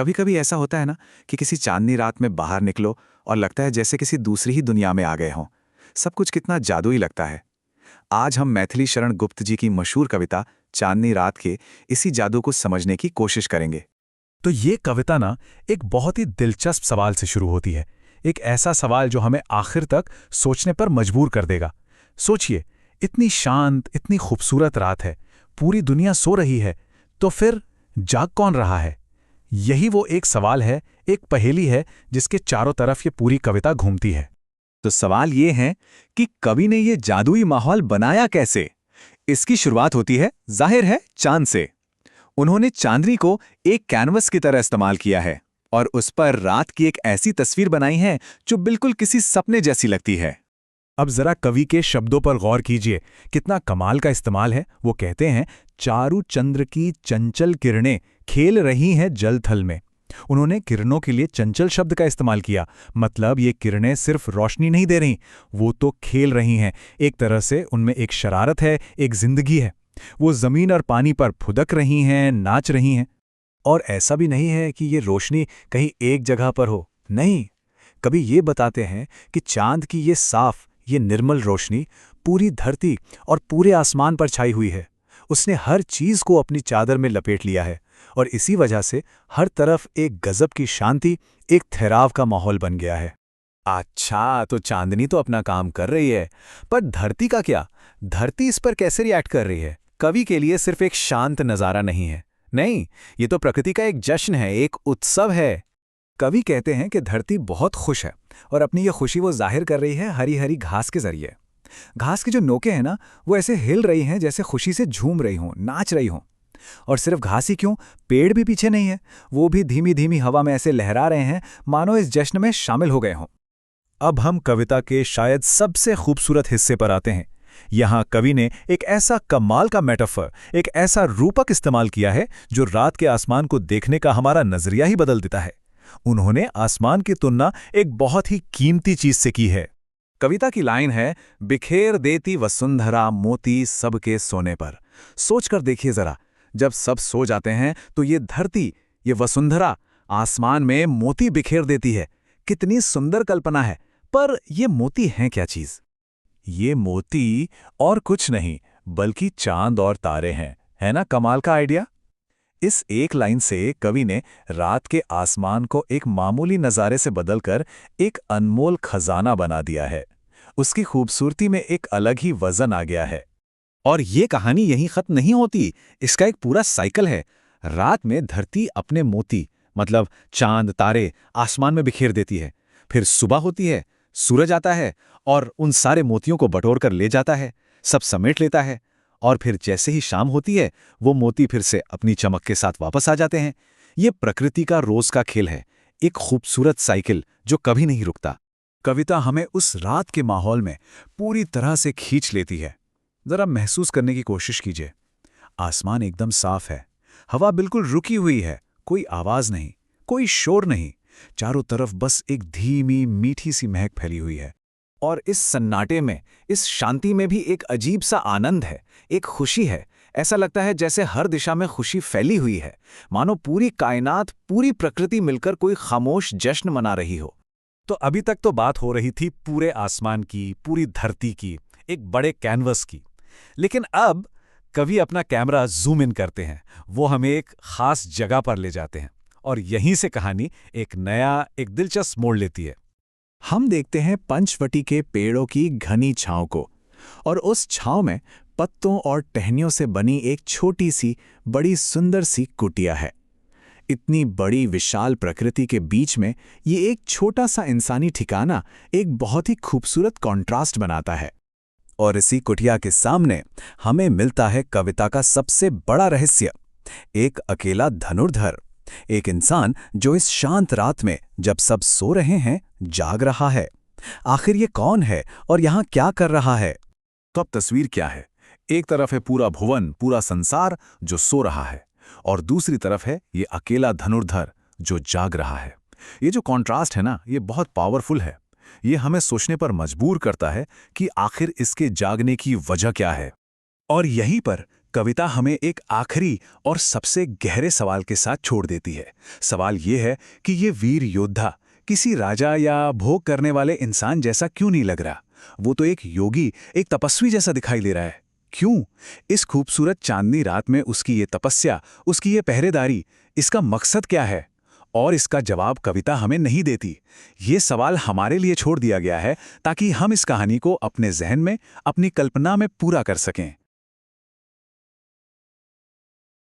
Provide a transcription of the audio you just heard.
कभी कभी ऐसा होता है ना कि किसी चांदनी रात में बाहर निकलो और लगता है जैसे किसी दूसरी ही दुनिया में आ गए हों। सब कुछ कितना जादुई लगता है। आज हम मैथिली शरण गुप्त जी की मशहूर कविता चांदनी रात के इसी जादू को समझने की कोशिश करेंगे। तो ये कविता ना एक बहुत ही दिलचस्प सवाल से शुरू होती है। एक ऐसा सवाल जो हमें आखिर तक सोचने पर मजबूर कर देगा। सोचिए, इतनी शांत, इतनी खूबसूरत रात है, पूरी दुनिया सो रही है, तो फिर जाग कौन रहा है? यही वो एक सवाल है, एक पहेली है जिसके चारों तरफ ये पूरी कविता घूमती है। तो सवाल ये है कि कवि ने ये जादुई माहौल बनाया कैसे। इसकी शुरुआत होती है जाहिर है चांद से। उन्होंने चांदनी को एक कैनवस की तरह इस्तेमाल किया है और उस पर रात की एक ऐसी तस्वीर बनाई है जो बिल्कुल किसी सपने जैसी लगती है। अब जरा कवि के शब्दों पर गौर कीजिए, कितना कमाल का इस्तेमाल है। वो कहते हैं, चारु चंद्र की चंचल किरणें खेल रही हैं जल थल में। उन्होंने किरणों के लिए चंचल शब्द का इस्तेमाल किया। मतलब ये किरणें सिर्फ रोशनी नहीं दे रही, वो तो खेल रही हैं। एक तरह से उनमें एक शरारत है, एक जिंदगी है। वो जमीन और पानी पर फुदक रही हैं, नाच रही हैं। और ऐसा भी नहीं है कि ये रोशनी कहीं एक जगह पर हो, नहीं। कभी ये बताते हैं कि चांद की ये साफ, ये निर्मल रोशनी पूरी धरती और पूरे आसमान पर छाई हुई है। उसने हर चीज को अपनी चादर में लपेट लिया है और इसी वजह से हर तरफ एक गजब की शांति, एक ठहराव का माहौल बन गया है। अच्छा, तो चांदनी तो अपना काम कर रही है, पर धरती का क्या? धरती इस पर कैसे रिएक्ट कर रही है? कवि के लिए सिर्फ एक शांत नज़ारा नहीं है, नहीं, ये तो प्रकृति का एक जश्न है, एक उत्सव है। कवि कहते हैं कि धरती बहुत खुश है और अपनी ये खुशी वो जाहिर कर रही है हरी हरी घास के जरिए। घास की जो नोकें हैं ना, वो ऐसे हिल रही हैं जैसे खुशी से झूम रही हों, नाच रही हों। और सिर्फ घास ही क्यों, पेड़ भी पीछे नहीं है, वो भी धीमी धीमी हवा में ऐसे लहरा रहे हैं मानो इस जश्न में शामिल हो गए हों। अब हम कविता के शायद सबसे खूबसूरत हिस्से पर आते हैं। यहाँ कवि ने एक ऐसा कमाल का मेटाफर, एक ऐसा रूपक इस्तेमाल किया है जो रात के आसमान को देखने का हमारा नजरिया ही बदल देता है। उन्होंने आसमान की तुलना एक बहुत ही कीमती चीज से की है। कविता की लाइन है, बिखेर देती वसुंधरा मोती सबके सोने पर। सोचकर देखिए जरा, जब सब सो जाते हैं तो ये धरती, ये वसुंधरा आसमान में मोती बिखेर देती है। कितनी सुंदर कल्पना है। पर ये मोती हैं क्या चीज? ये मोती और कुछ नहीं बल्कि चांद और तारे हैं। है ना कमाल का आइडिया? इस एक लाइन से कवि ने रात के आसमान को एक मामूली नज़ारे से बदलकर एक अनमोल खजाना बना दिया है। उसकी खूबसूरती में एक अलग ही वजन आ गया है। और ये कहानी यहीं खत्म नहीं होती, इसका एक पूरा साइकिल है। रात में धरती अपने मोती, मतलब चांद तारे, आसमान में बिखेर देती है। फिर सुबह होती है, सूरज आता है और उन सारे मोतियों को बटोर कर ले जाता है, सब समेट लेता है। और फिर जैसे ही शाम होती है, वो मोती फिर से अपनी चमक के साथ वापस आ जाते हैं। ये प्रकृति का रोज का खेल है, एक खूबसूरत साइकिल जो कभी नहीं रुकता। कविता हमें उस रात के माहौल में पूरी तरह से खींच लेती है। जरा महसूस करने की कोशिश कीजिए। आसमान एकदम साफ है, हवा बिल्कुल रुकी हुई है, कोई आवाज नहीं, कोई शोर नहीं। चारों तरफ बस एक धीमी मीठी सी महक फैली हुई है। और इस सन्नाटे में, इस शांति में भी एक अजीब सा आनंद है, एक खुशी है। ऐसा लगता है जैसे हर दिशा में खुशी फैली हुई है, मानो पूरी कायनात, पूरी प्रकृति मिलकर कोई खामोश जश्न मना रही हो। तो अभी तक तो बात हो रही थी पूरे आसमान की, पूरी धरती की, एक बड़े कैनवस की। लेकिन अब कवि अपना कैमरा जूम इन करते हैं, वो हमें एक खास जगह पर ले जाते हैं और यहीं से कहानी एक नया, एक दिलचस्प मोड़ लेती है। हम देखते हैं पंचवटी के पेड़ों की घनी छांव को, और उस छांव में पत्तों और टहनियों से बनी एक छोटी सी, बड़ी सुंदर सी कुटिया है। इतनी बड़ी विशाल प्रकृति के बीच में ये एक छोटा सा इंसानी ठिकाना एक बहुत ही खूबसूरत कॉन्ट्रास्ट बनाता है। और इसी कुटिया के सामने हमें मिलता है कविता का सबसे बड़ा रहस्य, एक अकेला धनुर्धर, एक इंसान जो इस शांत रात में, जब सब सो रहे हैं, जाग रहा है। आखिर ये कौन है और यहाँ क्या कर रहा है? तो अब तस्वीर क्या है? एक तरफ है पूरा भुवन, पूरा संसार जो सो रहा है, और दूसरी तरफ है ये अकेला धनुर्धर जो जाग रहा है। ये जो कॉन्ट्रास्ट है ना, ये बहुत पावरफुल है। ये हमें सोचने पर मजबूर करता है कि आखिर इसके जागने की वजह क्या है। और यहीं पर कविता हमें एक आखिरी और सबसे गहरे सवाल के साथ छोड़ देती है। सवाल ये है कि ये वीर योद्धा किसी राजा या भोग करने वाले इंसान जैसा क्यों नहीं लग रहा? वो तो एक योगी, एक तपस्वी जैसा दिखाई दे रहा है। क्यों? इस खूबसूरत चांदनी रात में उसकी ये तपस्या, उसकी ये पहरेदारी, इसका मकसद क्या है? और इसका जवाब कविता हमें नहीं देती। ये सवाल हमारे लिए छोड़ दिया गया है ताकि हम इस कहानी को अपने जहन में, अपनी कल्पना में पूरा कर सकें।